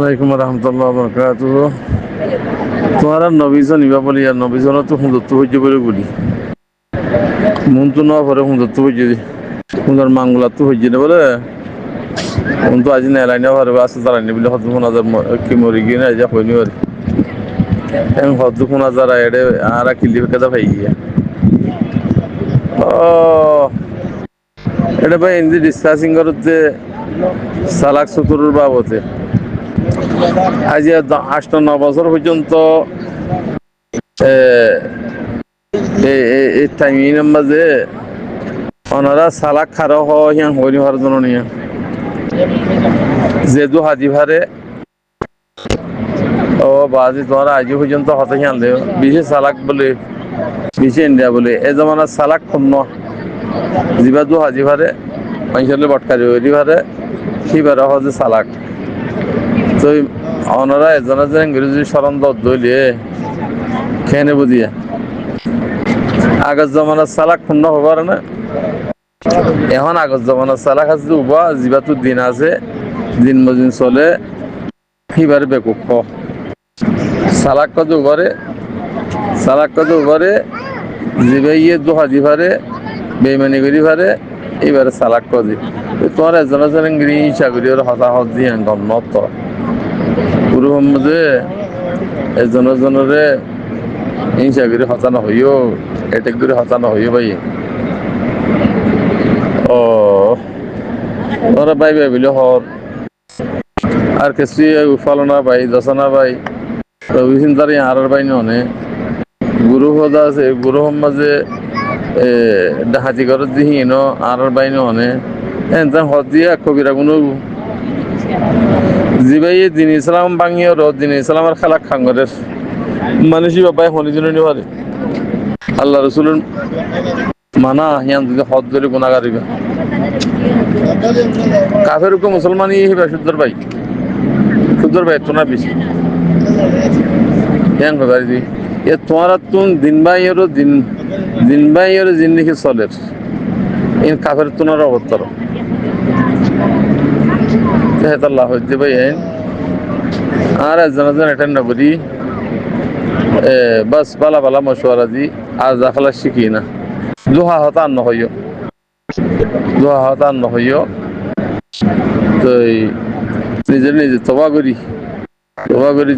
আলাইকুম রহমতুল্লাহ বরকাত। তোমার নবীজন ইবা বলি আর নবীজনের তো সুন্দরত্ব হইছে বলে বলি মন তো নেওয়া পরে সুন্দরত্ব হইছে সুন্দর মাঙ্গলাত্ব হইছে না বলে মন তো আজি নেলাই নেওয়া পারবে আসতে দাঁড়াইনি বলে হয়তো শোনা যার কি মরি গিয়ে না যা হয়নি আর এখন হয়তো শোনা যারা এডে আর কিলি কেদা পাই গিয়া ও এটা ভাই এনজি ডিসকাসিং করতে সালাক সুতুরুর বাবতে আজ 8-9 বছর পর্যন্ত এই টাইমিং মাঝে ওনারা সালাক খারো হিয়াং হইনি হওয়ার জন্য নিয়ে যেদু হাজি ভারে ও বাজি তোমার আজ পর্যন্ত হতে হিয়ান দেও বিশেষ সালাক বলে বিশেষ ইন্ডিয়া বলে এ জমানার সালাক পণ্য জিবাদু হাজি ভারে মানুষের বটকারি হইরি ভারে সিবারে হজে সালাক তো ওনারা এজনের যে ইংরেজি স্মরণ দলিয়ে খেয়ে বুঝিয়ে আগের জমানার সালাক পূর্ণ হবার না এখন আগের জমানার সালাক আছে উবা জিবাতু দিন আছে দিন মজিন চলে সিবারে বেকুক সালাক কত উবারে জিবাইয়ে দোহা জিভারে বেইমানি করি ভারে এইবারে সালাক কদি তোমার এজনের ইংরেজি চাকরি হতাহত দিয়ে গম নত গুরু মোহাম্মদে এজনরে হিংসা করে হতানো হইও এটেক করে হতানো হইও ভাই ও তোরা ভাই ভাবিলে হর আর কিছু উফালনা ভাই দশনা ভাই রবিচিন্তারি আর ভাই ননে গুরু হদা আছে গুরু মোহাম্মদে ডাহাতি ঘর দিহীন আর ভাই ননে এনতাম হদ দিয়ে কবিরা কোনো জিবাই দিন ইসলাম বাঙিয়ে দিন ইসলামের খেলা খাঙ্গরের মানুষই বাবাই হনিজন নিবারে আল্লাহ রসুলের মানা হিয়ান যদি হদ ধরে গুণাগারিবা কাফের উপর মুসলমানই হিবা সুন্দর ভাই তো না বেশি হিয়ান ভাবারি দি এ তোমার তুম দিন বাইয়েরও জিন্দিগি চলের ইন কাফের তোনার অবতার আল্লাহ হইতে ভাই আর একজন এটা না বলি বাস বালা বালা মশওয়ারা দি আর জাফালা শিখি না দোহা হতান নহইও তো নিজে তবা করি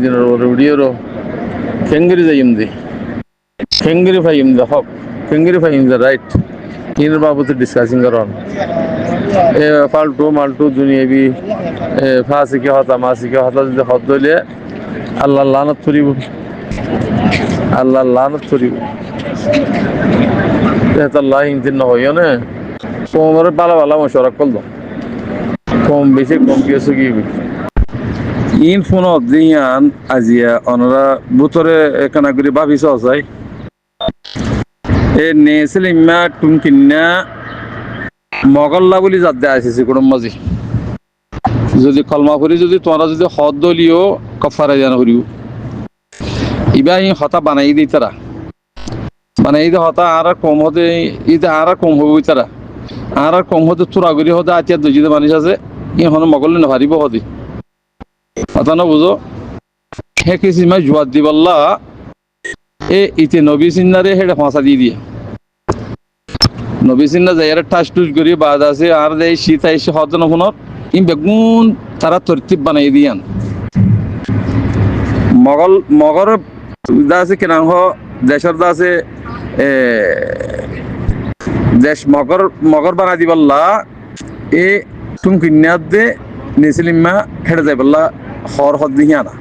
দিনের উড়িয়েরও খেঙ্গিরি যাইম দে খেঙ্গিরি ফাইম দে হক খেঙ্গিরি ফাইম দে রাইট ইনের বাবদ ডিসকাসিং করান ফালতু মালটু দুনিয়াবি ফাঁসিকে হতা মাসিকে হতা যদি হত দইলে আল্লাহ লানত করিব আল্লাহ হিংসিন নহইও না কোমরে বালা মশওয়ারা করল কম বেশি কম কিছু কি ইন ফোনত দিয়ান আজিয়া ওনারা বুতরে কানাগুড়ি ভাবিস যায় এ নেছিল ইম্মা টুমকিন্না মগল্লা বলি যাতে আসিছে কোনো মাঝি যদি কলমা করি যদি তোমরা যদি হদ দলিও কফারা জানা করিও ইবা ই হতা বানাই দিই তারা বানাই দিয়ে হতা আর কম হতে ইতে আর কম হবো তারা আর কম হতে চোরা করি হতে আতিয়া দুজিতে মানুষ আছে ইহন মগল্লে নাভারিব হদি হতা না বুঝো হে কিছু মাই জুয়াদ দিবাল্লা এ ইতে নবী সিন্নারে হেডে ফাঁসা দিয়ে নবী সিন্না যাইয়ারে টাস টুস করি বাদ আছে আর দেয় শীত আইসে হদ নফুনত ই বেগুন তারা তরতিব বানাই দিয়ান মগর দা আছে কেনাহ দেশের দা আছে দেশ মগর বানাই দিবাল্লা এ তুম কিন্যাত দে নিসিলিমা হেডে যাইবাল্লা হর হদ দিহিয়ানা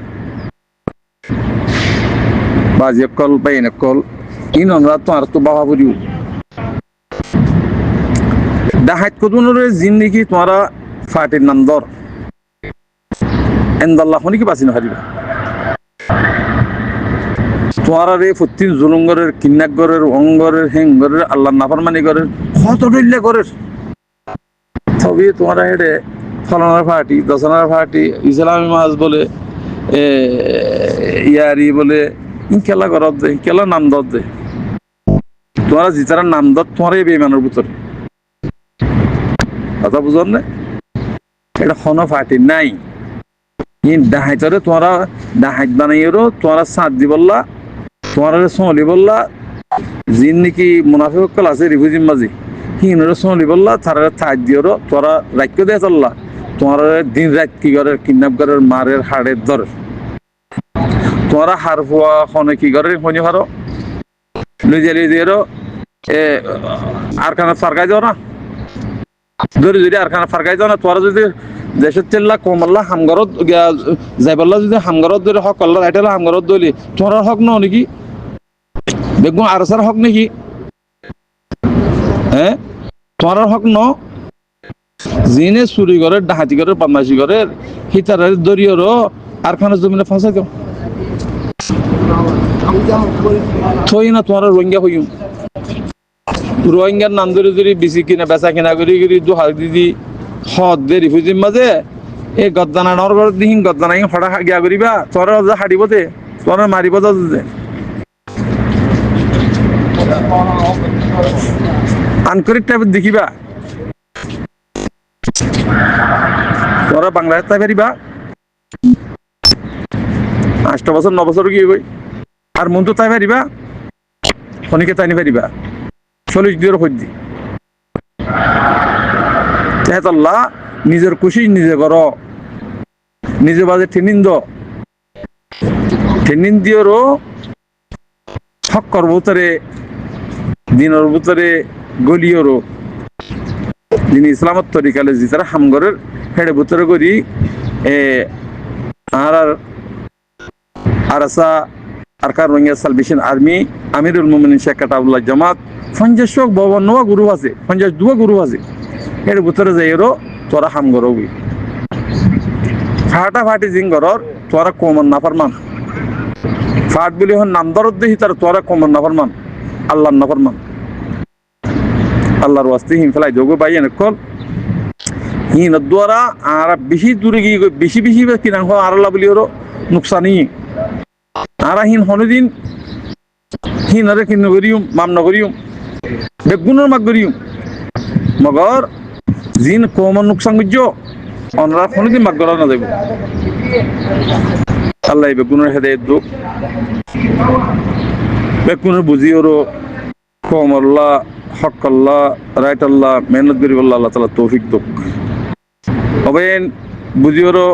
বাজি কল বাইন কল ইন আমরা তো আর তো বাবা বুড়িও ডাহাত কদুনরে জিন্দিগি তোমারা ফাটির নাম দর এন্দাল্লাহ হনি কি বাঁচি নহারিবা তোমার রে ফুত্তিন জুলুঙ্গরের কিন্নাগরের অঙ্গরের হেঙ্গরের আল্লাহ নাফরমানি করের কত ডইল্লা করের তবে তোমার হেডে ফলানার ফাটি দশনার ফাটি ইসলামী মাছ বলে ইয়ারি বলে খেলা করার দে খেলা নাম দর দে তোমার জিতার নাম দর তোমার এই বেমানের ভিতরে কথা বুঝল না এটা হন ফাটি নাই ইন ডাহাইতরে তোমরা ডাহাইত বানাইরো তোমরা সাথ দি বললা তোমরা সোলি বললা জিন নাকি মুনাফিক কল আছে রিফিউজি মাঝি হিনরে সোলি বললা তারা সাথ দিওরো তোমরা রাখ্য দিয়ে চললা তোমরা দিন রাত কি করে কিডন্যাপ করে মারের হাড়ের ধর তোমরা হার হওয়া হনে কি করে হনি হারো লুজেলি দিয়েরো আরখানা ফারগাই যাও না ধরে যদি আরখানা ফারগাই যাও না তোরা যদি দেশের চেল্লা কমল্লা হামগরত যাইবাল্লা যদি হামগরত ধরে হক আল্লাহ রাইটালা হামগরত ধরলি তোমরা হক ন নাকি দেখবো আরসার হক নাকি হ্যাঁ তোমরা হক ন জিনে চুরি করে ডাহাতি করে পান্নাসি করে হিতারের দরিয়রও আরখানা জমিনে ফাঁসাই দাও থই না তোমার রোহিঙ্গা হইম রোহিঙ্গার নাম ধরে যদি বেশি কিনা বেচা কিনা করি করি দুহার দিদি হদ দে রিফিউজির মাঝে এই গদ্দানা নরগর দিহিন গদ্দানা হঠাৎ গিয়া করিবা তোর হাঁটিব দে তোর মারিব দে আনকরিক টাইপের দেখিবা তোরা বাংলাদেশ তাই পারিবা 8 বছর 9 বছর কি কই আর মন তো তাই পারিবা খনিকে তাই নি পারিবা 40 দিনের হদ্দি তেহাতাল্লাহ নিজের খুশি নিজে করো নিজে বাজে ট্রেনিং দিওরও হক্কর ভিতরে দিনের ভিতরে গলিওরও যিনি ইসলামত তরিকালে যে তারা হামগরের হেডে ভিতরে করি আরসা আরকার রোহিঙ্গা সালভেশন আর্মি আমিরুল মুমিনিন শেখ কাটাবুল্লাহ জামাত 50 52 গুরু আছে 52 গুরু আছে এর ভিতরে যাইরো তোরা হামগরও ফাটাফাটি জিঙ্গরর তোরা কমন না ফরমান ফাট বলি হন নাম দরদ দেহি তার তোরা কমন না ফরমান আল্লাহর না ফরমান আল্লাহর ওয়াস্তে হিম ফেলাই যোগ বাই এনে কল হিন দ্বারা আর বেশি দূরে গিয়ে বেশি কিনা হয় আর আল্লাহ বলি হলো নুকসানি আর হিন হনদিন হিন আরে কিন করিম মাম না করিম বেগুনের মাগ করিম মগর জিন কমন নুকসান বুঝছো অনরা হনদিন মাগ করা না দেব আল্লাহ বেগুনের হেদায়েত দুক বেগুনের বুঝিওরো কম আল্লাহ হক আল্লাহ রাইট আল্লাহ মেহনত করি বললাহ আল্লাহ তালা তৌফিক দুক হবেন বুঝিওরো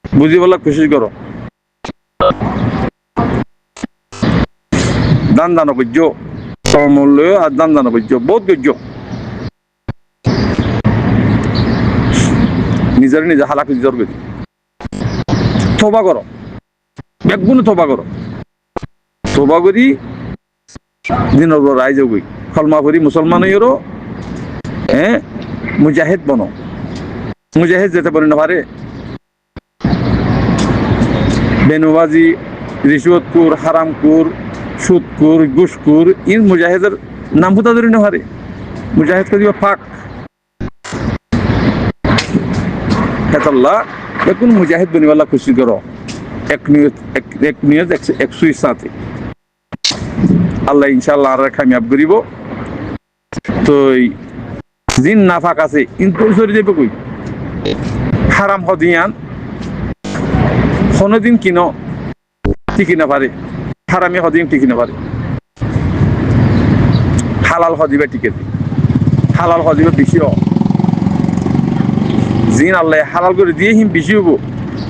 বুঝি বলা কোশিশ করো দান দান করছো সমূল্য আর দান দান করছো বহুত করছো নিজের নিজে হালাকি জোর করি তোবা করো বেগুন তোবা করো তোবা করি দিনের পর রাইজ গই কলমা করি মুসলমান হইরো মুজাহিদ বনো মুজাহিদ যেতে পারি না পারে বেনুবাজি রিশওয়াতকুর হারামকুর সুদকুর ঘুষকুর ইন মুজাহিদের নাম ফুটা ধরে না পারে মুজাহিদ করে দিবা ফাঁক হেতাল্লাহ এখন মুজাহিদ বনিওয়ালা খুশি করো এক নিয়ত 100 সাথে আল্লাহ ইনশাআল্লাহ আর কামিয়াব করিব তো জিন নাফাক আছে কিন্তু সরি যাবে কই হারাম হদিয়ান কোনদিন কিনো টিকি না পারে হারামি হদিন টিকি না পারে হালাল হদিবা টিকে হালাল হদিবা বেশি জিন আল্লাহ হালাল করে দিয়ে হিম বেশি হবো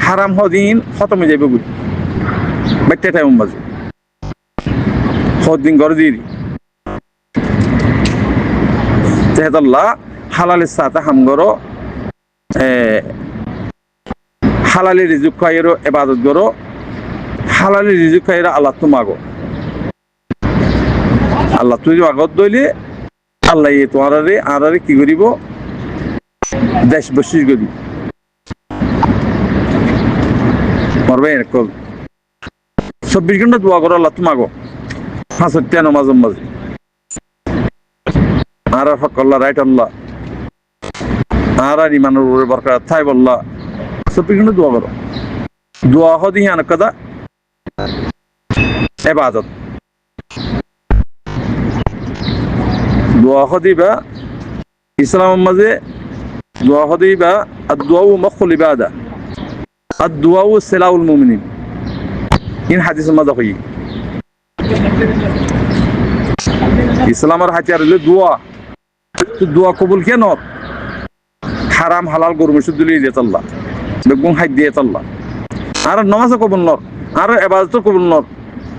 হারাম হদিন খতমে যাবে কই বাচ্চা টাইম বাজে দিন ঘর দিয়ে তেহাতাল্লাহ হালালের সাথে হামগরো হালালি রিজুক খাইরো ইবাদত করো হালালি রিজুক খাইরা আল্লাহ তো মাগো আল্লাহ তুই আগত দইলে আল্লাহ তোমারে আরারে কি করিব দেশ বসিস করি মারবে এরকম 24 ঘন্টা দোয়া করো আল্লাহ তো মাগো হাসত্য নামাজ মাঝে আর হক আল্লাহ রাইট আল্লাহ আর ইমানের উপরে বরকত থাই বললাহ 24 ঘন্টা দোয়া করো দোয়া হদি হান কাদা ইবাদত দোয়া হদিবা ইসলামের মাঝে দোয়া হদিবা আর দোয়া মুখুল ইবাদা আর দোয়াও সেলাউল মুমিনিন ইন হাদিসের মাঝে হই ইসলামের হাতিয়ার হইলে দোয়া তো দোয়া কবুল কেন হারাম হালাল গরু মসুদ দিলে দিয়ে চল্লা বেগুন হাই দিয়ে চল্লা আর নমাজ কবুল নর আর এবাদত কবুল নর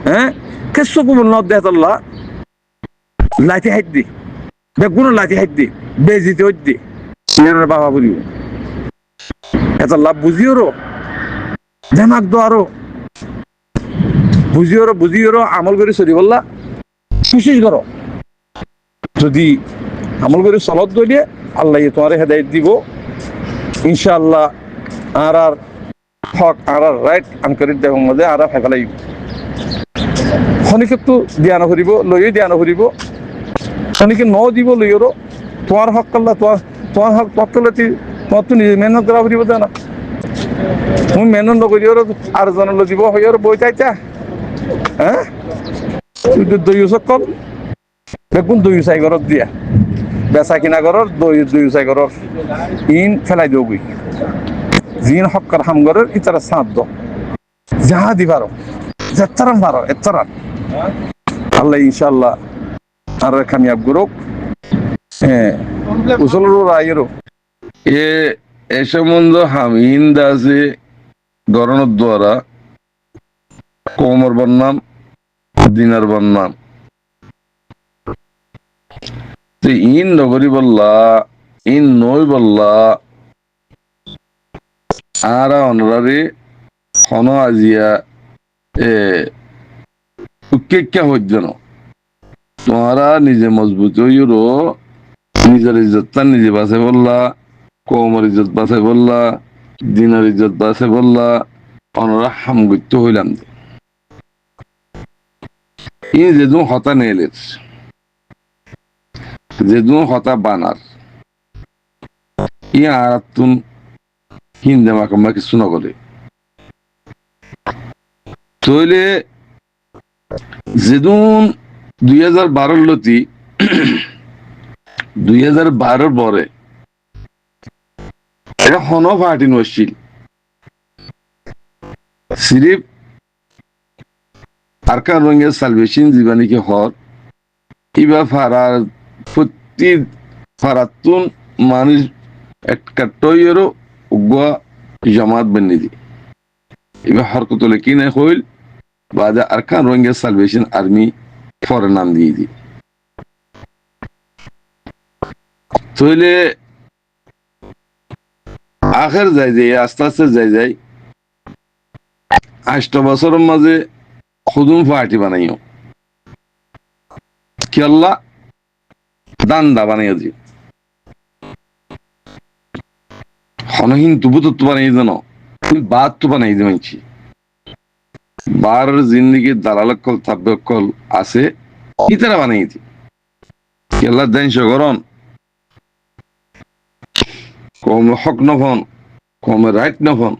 হ্যাঁ কেসো কবুল নর দিয়ে চল্লা লাঠি হাইট দি বেগুন লাঠি হাইট দি বেজিতে হইত দি বাবা বুঝিও এত লাভ বুঝিও রো দেমাক দো আরো বুঝিও আমল করে চলি বললা কোশিশ করো যদি আমল করে চলত দিয়ে আল্লাহ তোমার হেদায়ত দিব ইনশাআল্লাহ আর হক আর রাইট আনকরিত দেওয়ার মধ্যে আর ফেলাই খনিকতো দিয়া নকরিব লইও দিয়া নকরিব খনিকে ন দিব লইও তোমার হক আল্লাহ তোমার হক তৎকালতি তোমার তো নিজে মেহনত করা ফুরিব না তুমি মেহনত নকরিও আর জনলৈ দিব হইও বই চাইতা হ্যাঁ দই সকল বেগুন দই চাই ঘরত দিয়া বেচা কিনা ঘর দই চাই ঘর ইন ফেলাই দিও গই জিন হকার হাম ঘরের ইতারা সাঁত দ যাহা দিবারো যেতারান পারো এতারান আল্লাহ ইনশাআল্লাহ আর কামিয়াব করুক হ্যাঁ উসলর রায়েরও এ সম্বন্ধ হামিন দাসে গরণের দ্বারা কোমর বন্নাম দিনার বন্নাম ইন নগরী বললা ইন নই বললা আর অনরারে খন আজিয়া উক্কে হইজ ন তোমারা নিজে মজবুত হইরো নিজের ইজ্জতটা নিজে বাঁচে বললা কোমর ইজ্জত বাঁচে বললা দিনের ইজ্জত বাঁচে বললা অনরা হামগুত্য হইলাম ই যেদু হতা নেলের যেদু হতা বানার ই আরাতুন হিন্দে মাকাম্মা কিছু নগরে তইলে যেদুন 2012 লতি 2012 পরে এটা হন পার্টি নছিল সিরিফ আরকান রঙের সালভেশন জীবানীকে হর ইবা ফারার প্রতি ফারাতুন মানুষ একটা টয়েরও উগা জামাত বন্নিদি ইবা হরকতলে কিনে হইল বাদে আরকান রঙের সালভেশন আর্মি ফরেন নাম দিয়ে দি তইলে আখের যাই আস্তে আস্তে যাই 8 বছরের মাঝে খুদুম পার্টি বানাইও কি আল্লাহ দান্দা বানাইও দি হনহীন তুবু তো বানাই দেন বাদ তো বানাই দি মানছি বার জিন্দগি দালালকল তাব্বকল আছে ইতারা বানাই দি কি আল্লাহ দেন সগরন কম হক নফন কম রাইট নফন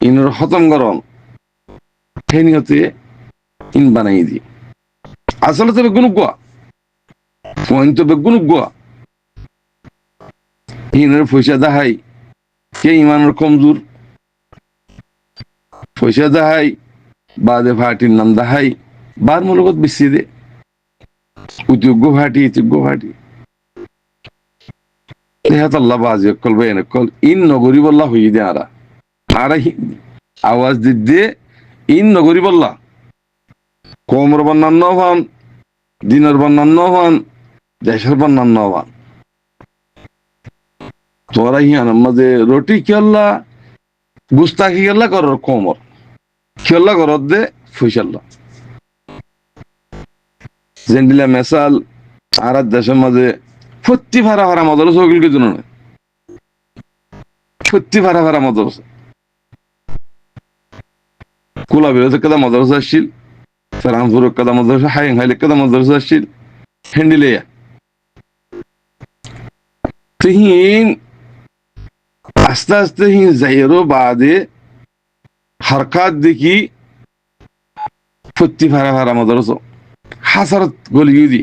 ইনর খতম করন সেই নিহতে ইন বানাই দি আসলে বেগুন গোয়া পয়েন্ট বেগুন গোয়া ইনের পয়সা দাহাই কে ইমানের কমজোর পয়সা দাহাই বাদে ভাটির নাম দাহাই বার মূলকত বেশি দে উদ্যোগ্য ভাটি ইতিজ্ঞ ভাটি আল্লাহ বাজে কল বেন কল ইন নগরী বল্লা হই দে আরা আওয়াজ দিতে ইন নগরী বল্লা কোমর বন্যান্য হন দিনের বন্যান্য হন দেশের বন্যান্য হন তোরা হিয়ান মাঝে রুটি খেলা গুস্তাখি খেলা কর কোমর খেলা করত দে ফুইসাল্লা জেন্ডিলা মেসাল আর দেশের মাঝে সত্যি ভাড়া ভাড়া মদরসা হইল কি জন্য সত্যি ভাড়া ভাড়া মদরসা কুলা বিরোধে কেদা মদরসা আসছিল সারামপুর কেদা মদরসা হাইং হাইলে কেদা মদরসা আসছিল হেন্ডিলেয়া তিহিন আস্তে আস্তে হিন যাইরো বাদে হরকাত দেখি সত্যি ভাড়া ভাড়া মদরসা হাসারত গলিয়ে দি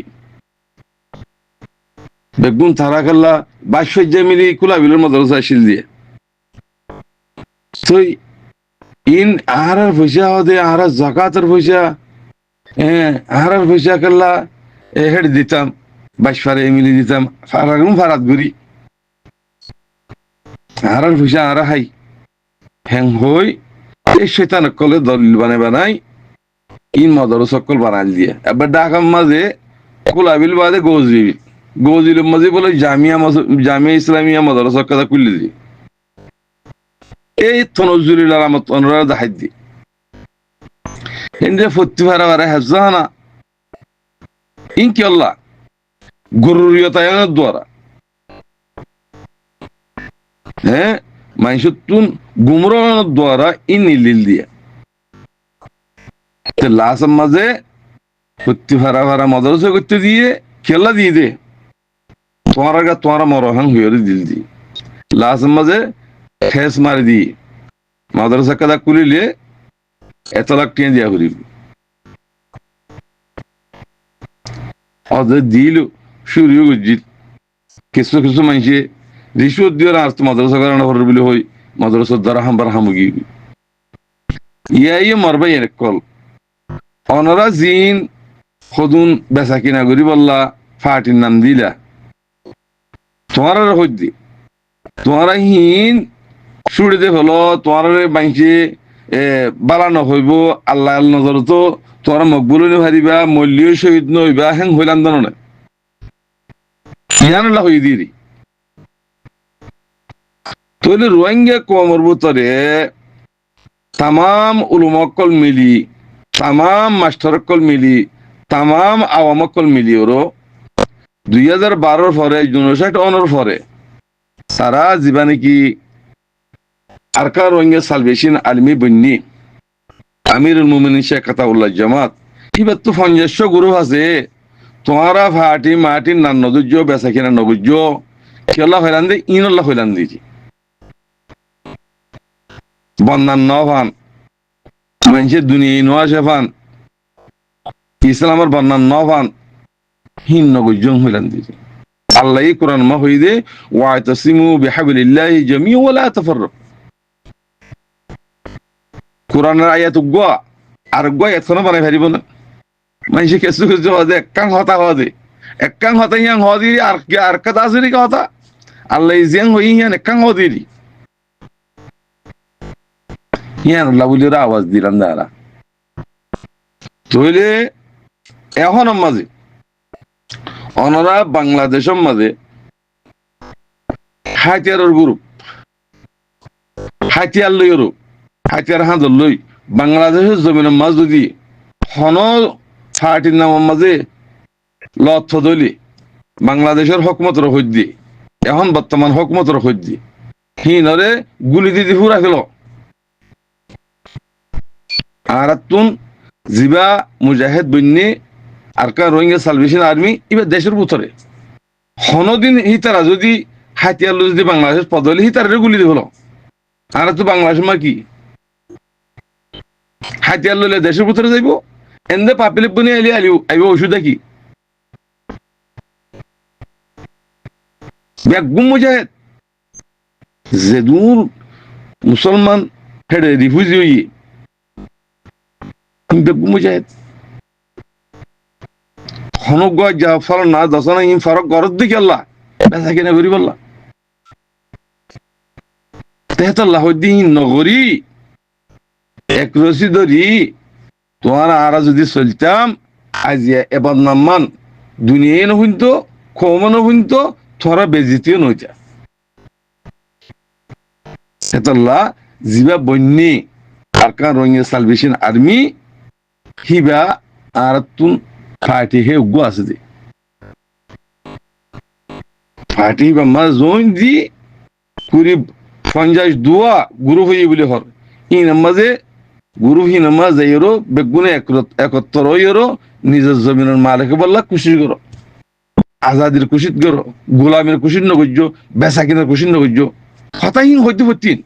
বেগুন তারা কাল্লা 22 মিলি কুলা বিলের মদরসা আসছিল দিয়ে তো ইন আহারের পয়সা হদে আহার জাকাতের পয়সা আহারের পয়সা করলা হেড দিতাম বাইশারে মিলি দিতাম ফারাত ঘুরি আহারের পয়সা আহারা হাই হ্যাং হই এই শৈতান কলে দলিল বানাই ইন মদর সকল বানাই দিয়ে এবার ঢাকার মাঝে কোলাবিল বাদে গৌজিলের মাঝে বলে জামিয়া ইসলামিয়া মাদ্রাসা কথা খুললে দিয়ে এই তনজুরিল আলামত অনুরাধ দেখাই দি এন্ডে ফত্তি ভাড়া ভাড়া হেফজাহানা ইনকি আল্লাহ গরুরিয়তায়নের দ্বারা হ্যাঁ মানুষতুন গুমরানোর দ্বারা ইন নিলিল দিয়ে লাসের মাঝে ফত্তি ভাড়া ভাড়া মাদ্রাসা করতে দিয়ে খেলা দিয়ে দে তোমার মরহাং হয়ে দিল দি লাসের মাঝে ঠেস মারি দি মাদ্রাসা কাদা কুলিলে 1 লাখ টাকা দিয়া করিব ওদের দিল শুরু গজিত কিছু কিছু মানুষে রিশ্বত দিয়ে আর মাদ্রাসা কারণে হর বলে হই মাদ্রাসার দ্বারা হামবার হামুগি ইয়াই মারবাই এক কল অনরা জিন খদুন বেচা কিনা করি বললা ফাটির নাম দিলা তোমার হইদি তোমারা হিন ছুড়ে দে হলো তোমার বাইছে বালানো হইব আল্লাহ নজর তো তোমার মকবুল হারিবা মল্লিও শহীদ নইবা হেং হইলাম জানো না ইয়ান আল্লাহ হই দিরি তাহলে রোহিঙ্গা কমর ভিতরে তামাম উলুমকল মিলি তামাম মাস্টারকল মিলি তামাম আওয়ামকল মিলি ওরো 2012 পরে 59 অনর পরে সারা জীবনে কি আরকা রোহিঙ্গা সালভেশন আলমি বন্যি আমিরুল মুমিনিন শেখ আতাউল্লাহ জামাত এবার তো 50 গ্রুপ আছে তোমারা ফাটি মাটি না নদুজ্জ বেচা কিনা নগুজ্জ খেলা হইলান দে ইনল্লাহ হইলান দিয়েছি বন্যান নভান মানুষের দুনিয়া নোয়া শেফান ইসলামের বন্যান নভান হিন নগুজ্জ হইলান দিয়েছি আল্লাহ কোরআন মা হই দে ওয়াতাসিমু বিহাবিলিল্লাহি জামিআ ওয়া লা তাফাররাকু কোরআনের আয়াত গোয়া আর গোয়া এখনো বানাই পারিব না মানুষে কিছু কিছু হদে একাং হতা ইয়াং হদি আর কথা আছে কথা আল্লাহ জিয়াং হই ইয়ান একাং হদি ইয়ান আল্লাহ বলিরা আওয়াজ দিলাম দাঁড়া তইলে এখন মাঝে অনরা বাংলাদেশের মাঝে হাতিয়ারের গ্রুপ হাতিয়ার লইরো হাতিয়ার হাঁদর লই বাংলাদেশের জমিনের মাঝ যদি হন ফাটির নামের মাঝে লথ দলি বাংলাদেশের হকমতের হইদি এখন বর্তমান হকমতের হইদি হিনরে গুলি দিদি ফুরা গেল আর তুন জিবা মুজাহিদ বন্যে আর কা রোহিঙ্গা সালভেশন আর্মি এবার দেশের ভিতরে হনদিন হিতারা যদি হাতিয়ার লো যদি বাংলাদেশ পদলি হিতারে গুলি দি হলো আর তো বাংলাদেশ মা কি হাতিয়ার লইলে দেশের ভিতরে যাইব এন্দে পাপিলে বনি আইব ওষুধ কি বেগুম মুজাহিদ জেদুর মুসলমান হেডে রিফিউজি হই বেগুম মুজাহিদ হনক যা ফল না দশনা ইন ফারক গরদ দিকে আল্লাহ বেচা কিনা করি বললা তেহতাল্লাহ দিন নগরী এক রসি ধরি তোমার আরা যদি চলতাম আজিয়া এবার নাম্মান দুনিয়ায় নহুনতো কমও নহুনতো তোরা বেজিতিও নইতা তেহতাল্লাহ জিবা বন্যে আর কান রোহিঙ্গা সালভেশন আর্মি হিবা আর তুন ফাটি হে উগ্র আছে দে ফাটি বা মা জোন দি কুড়ি 50 দোয়া গুরু হয়ে বলে হর ইন মাঝে গুরু হি নামাজ যাইরো বেগুনে একত্তর হইরো নিজের জমিনের মালিক বললা খুশি করো আজাদির খুশিত করো গোলামের খুশির নগজ্য বেচা কিনার খুশির নগজ্য হতাহীন হইতে হতিন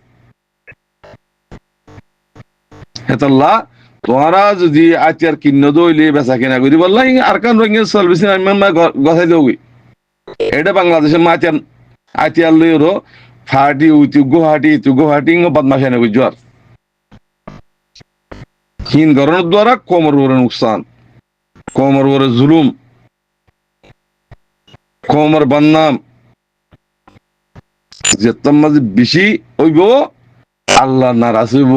হেতাল্লাহ তোমরা যদি আতিয়ার কিন্ন দইলে বেচা কিনা করি বললা আর কান রঙে সার্ভিসিং আমি গথাই দেবই এটা বাংলাদেশের আতিয়ার লইরো ফাটি উইতি গুহাটি তু গুহাটি বদমাশাই না বুঝার হিন গরনের দ্বারা কোমর ওরে নুকসান কোমর ওরে জুলুম কোমর বদনাম যেতাম মাঝে বেশি হইব আল্লাহ নারাজ হইব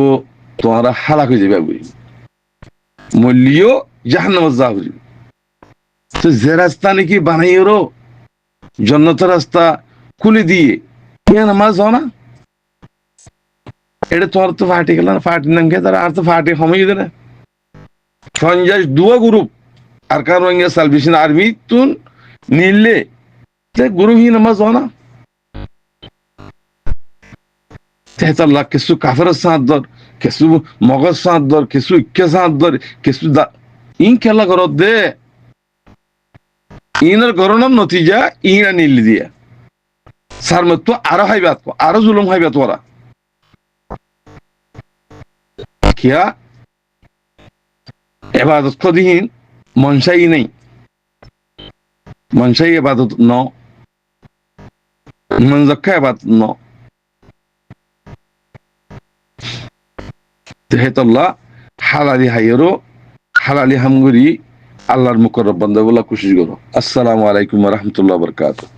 তোমারা হালাক হয়ে যাবে বুঝি মূল্যও জাহান্নামে যা বুঝি তো যে রাস্তা নাকি বানাই ওরো জন্নতের রাস্তা খুলে দিয়ে ইয়া নামাজ হও না এটা তোর তো ফাটি গেল না ফাটি নাম খেয়ে তারা আর তো ফাটি সময় দিলে সঞ্জয় দুয়া গ্রুপ আর কার রঙিয়া সালভেশন আর্মি তুন নিলে গ্রুপ হি নামাজ হও না তেহতাল্লাহ কিছু কাফের সাঁত দর কিছু মগজ সাঁত দর কিছু ইকে সাঁত দর কিছু ইন খেলা করত দে ইনার গরনার নতিজা ইনা নিলি দিয়া সার মত আরো হাইবাত আরো জুলুম হাইবাত ওরা কিয়া এবাদত কদিহীন মনসাই নেই মনসাই এবাদত ন মনজক্কা এবাদত ন তেহেতল্লাহ হালালি হাইয়েরও হালালি হামগুরি আল্লাহর মুকররব বান্দা বলা কোশিশ করো আসসালামু আলাইকুম ওয়া রাহমাতুল্লাহি ওয়া বারাকাতুহু